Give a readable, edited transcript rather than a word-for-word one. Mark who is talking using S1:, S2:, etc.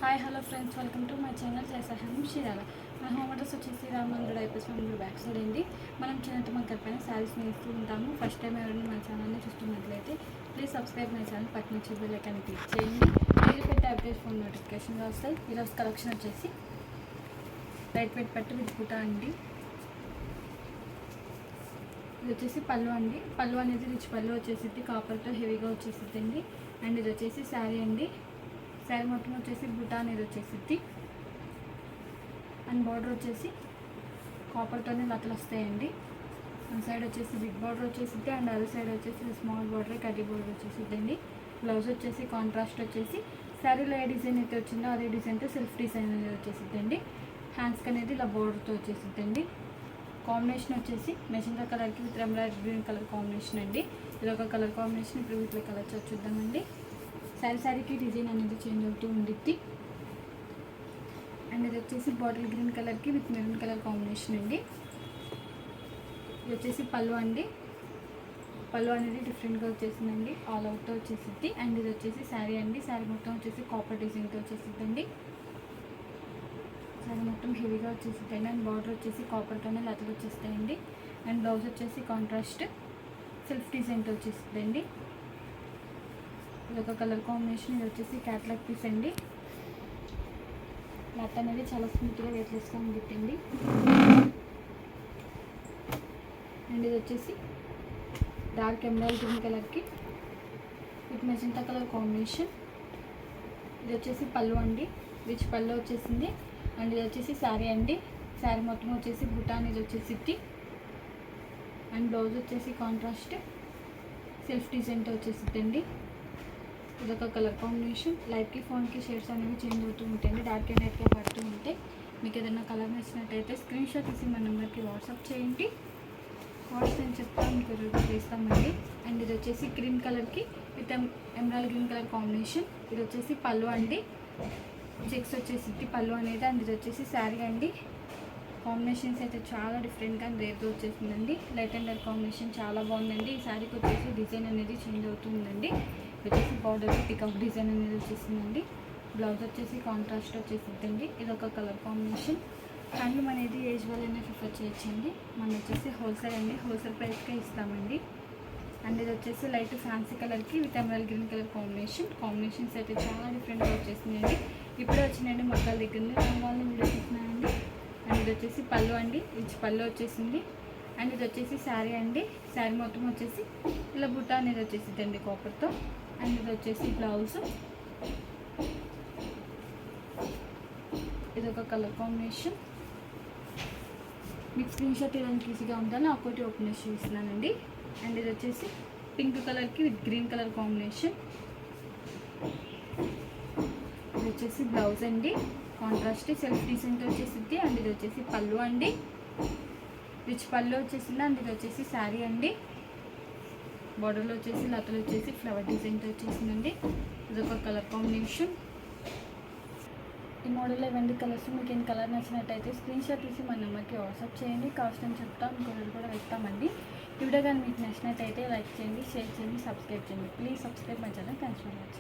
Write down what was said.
S1: Hi hello friends, welcome to my channel జైసహం షిరాల. మన హోమ్ అడ్రస్ వచ్చేసి రామంగళ ఐపీఎస్ మంగళూరు బ్యాక్ సైడ్ అండి. మనం చిన్నట్టు మన పైన శారీస్ నేస్తూ ఉంటాము. ఫస్ట్ టైం ఎవరైనా మన ఛానల్ని చూస్తున్నట్లయితే ప్లీజ్ సబ్స్క్రైబ్ మై ఛానల్, పక్కన వచ్చే బెల్ ఐకాన్ క్లిక్ చేయండి. మీరు పెట్టే అప్డేట్ ఫోన్ నోటిఫికేషన్గా వస్తాయి. ఈరోజు కలెక్షన్ వచ్చేసి లైట్ వెయిట్ పట్టు విత్ బుటా అండి. ఇది వచ్చేసి పళ్ళు అండి. పళ్ళు అనేది రిచ్ పళ్ళు వచ్చేసి కాపర్తో హెవీగా వచ్చేసిద్ది అండి. అండ్ ఇది వచ్చేసి శారీ అండి. శారీ మొత్తం వచ్చేసి బుటా అనేది వచ్చేసిద్ది. అండ్ బార్డర్ వచ్చేసి కాపర్తోనే లతలు వస్తాయండి. వన్ సైడ్ వచ్చేసి బిగ్ బార్డర్ వచ్చేసిద్ది అండ్ అదర్ సైడ్ వచ్చేసి స్మాల్ బార్డర్ కడ్డీ బార్డర్ వచ్చేసిద్దండి. బ్లౌజ్ వచ్చేసి కాంట్రాస్ట్ వచ్చేసి శారీలో ఏ డిజైన్ అయితే వచ్చిందో అదే డిజైన్తో సెల్ఫ్ డిజైన్ అనేది వచ్చేసిద్దండి. హ్యాండ్స్కి అనేది ఇలా బార్డర్తో వచ్చేసిద్దండి. కాంబినేషన్ వచ్చేసి మెజెంటా కలర్కి with emerald green colour combination అండి. ఇది ఒక కలర్ కాంబినేషన్. ఇప్పుడు వీటిలో కలర్ చూద్దామండి. శారీకి డిజైన్ అనేది చేంజ్ అవుతూ ఉండిద్ది. అండ్ ఇది వచ్చేసి బాటిల్ గ్రీన్ కలర్కి విత్ మెరూన్ కలర్ కాంబినేషన్ అండి. ఇది వచ్చేసి పళ్ళు అండి. పళ్ళు అనేది డిఫరెంట్గా వచ్చేసిందండి, ఆల్ అవుట్తో వచ్చేసిద్ది. అండ్ ఇది వచ్చేసి శారీ అండి. శారీ మొత్తం వచ్చేసి కాపర్ డిజైన్తో వచ్చేసిద్దండి. శారీ మొత్తం హెవీగా వచ్చేసిద్దండి. అండ్ బార్డర్ వచ్చేసి కాపర్తోనే లతలు వచ్చేస్తాయండి. అండ్ బ్లౌజ్ వచ్చేసి కాంట్రాస్ట్ సెల్ఫ్ డిజైన్తో వచ్చేసిద్దండి. ఇది ఒక కలర్ కాంబినేషన్. ఇది వచ్చేసి క్యాట్లాగ్ పీస్ అండి. లట్ అనేది చాలా స్మూత్గా వెయిట్లెస్గా ఉండిద్దండి. అండ్ ఇది వచ్చేసి డార్క్ ఎమరాల్డ్ గ్రీన్ కలర్కి విత్ మెజెంటా కలర్ కాంబినేషన్. ఇది వచ్చేసి పళ్ళు అండి. రిచ్ పళ్ళు వచ్చేసింది. అండ్ ఇది వచ్చేసి శారీ అండి. శారీ మొత్తం వచ్చేసి బుటా అనేది వచ్చేసిద్ది. అండ్ బ్లౌజ్ వచ్చేసి కాంట్రాస్ట్ సెల్ఫ్ డిజైన్తో వచ్చేసిద్దండి. ఇదొక కలర్ కాంబినేషన్. లైట్కి ఫోన్కి షేడ్స్ అనేవి చేంజ్ అవుతూ ఉంటాయండి. డార్క్ అండ్ లైట్గా పడుతూ ఉంటాయి. మీకు ఏదైనా కలర్ నచ్చినట్టయితే స్క్రీన్ షాట్ తీసి మన నెంబర్కి వాట్సాప్ చేయండి. వాట్సాప్ నేను చెప్తాను, కొరియర్ చేస్తామండి. అండ్ ఇది వచ్చేసి గ్రీన్ కలర్కి with emerald green colour combination. ఇది వచ్చేసి పళ్ళు అండి. చెక్స్ వచ్చేసి పళ్ళు అనేది. అండ్ ఇది వచ్చేసి శారీ అండి. కాంబినేషన్స్ అయితే చాలా డిఫరెంట్గా అండ్ రేర్గా వచ్చేసిందండి. లైట్ అండ్ డార్క్ కాంబినేషన్ చాలా బాగుందండి. ఈ శారీకి వచ్చేసి డిజైన్ అనేది చేంజ్ అవుతుందండి. వచ్చేసి బార్డర్కి పికప్ డిజైన్ అనేది వచ్చేసిందండి. బ్లౌజ్ వచ్చేసి కాంట్రాస్ట్ వచ్చేసిద్దండి. ఇది ఒక కలర్ కాంబినేషన్. హ్యాండ్లూమ్ అనేది ఏజ్ వాళ్ళైనా ప్రిఫర్ చేయొచ్చండి. మనం వచ్చేసి హోల్సేల్ అండి, హోల్సేల్ ప్రైస్కే ఇస్తామండి. అండ్ ఇది వచ్చేసి లైట్ ఫ్యాన్సీ కలర్కి with emerald green colour combination. Combinations అయితే చాలా డిఫరెంట్గా వచ్చేసిందండి. ఇప్పుడే వచ్చినాయండి మొక్కల దగ్గర నుంచి రంగాలని వీడియో తీస్తున్నానండి. అండ్ ఇది వచ్చేసి పళ్ళు అండి. రిచ్ పళ్ళు వచ్చేసింది. అండ్ ఇది వచ్చేసి శారీ అండి. శారీ మొత్తం వచ్చేసి ఇలా బుట్ట అనేది వచ్చేసిద్దండి కాపర్తో. అండ్ ఇది వచ్చేసి బ్లౌజ్. ఇది ఒక కలర్ కాంబినేషన్. మీకు స్క్రీన్ షాట్ ఇవ్వడానికి ఈజీగా ఉందని ఒకటి ఓపెన్ చేసి చూపిస్తున్నానండి. అండ్ ఇది వచ్చేసి పింక్ కలర్కి విత్ గ్రీన్ కలర్ కాంబినేషన్. ఇది వచ్చేసి బ్లౌజ్ అండి. కాంట్రాస్ట్ సెల్ఫ్ డిజైన్తో వచ్చేసిద్ది. అండ్ ఇది వచ్చేసి పళ్ళు అండి. రిచ్ పళ్ళు వచ్చేసింది. అండ్ ఇది వచ్చేసి శారీ అండి. బార్డర్లో వచ్చేసి లతలు వచ్చేసి ఫ్లవర్ డిజైన్తో వచ్చేసిందండి. ఇది ఒక కలర్ కాంబినేషన్. ఈ మోడల్లో ఇవన్నీ కలర్స్ మీకు ఏం కలర్ నచ్చినట్టయితే స్క్రీన్ షాట్ తీసి మన నెంబర్కి వాట్సాప్ చేయండి. కాస్ట్ అని చెప్తాం, ఇంకొకరు కూడా ఇస్తామండి. ఈ వీడియో కానీ మీకు నచ్చినట్టయితే లైక్ చేయండి, షేర్ చేయండి, సబ్స్క్రైబ్ చేయండి. Please subscribe my channel. Thanks for watching.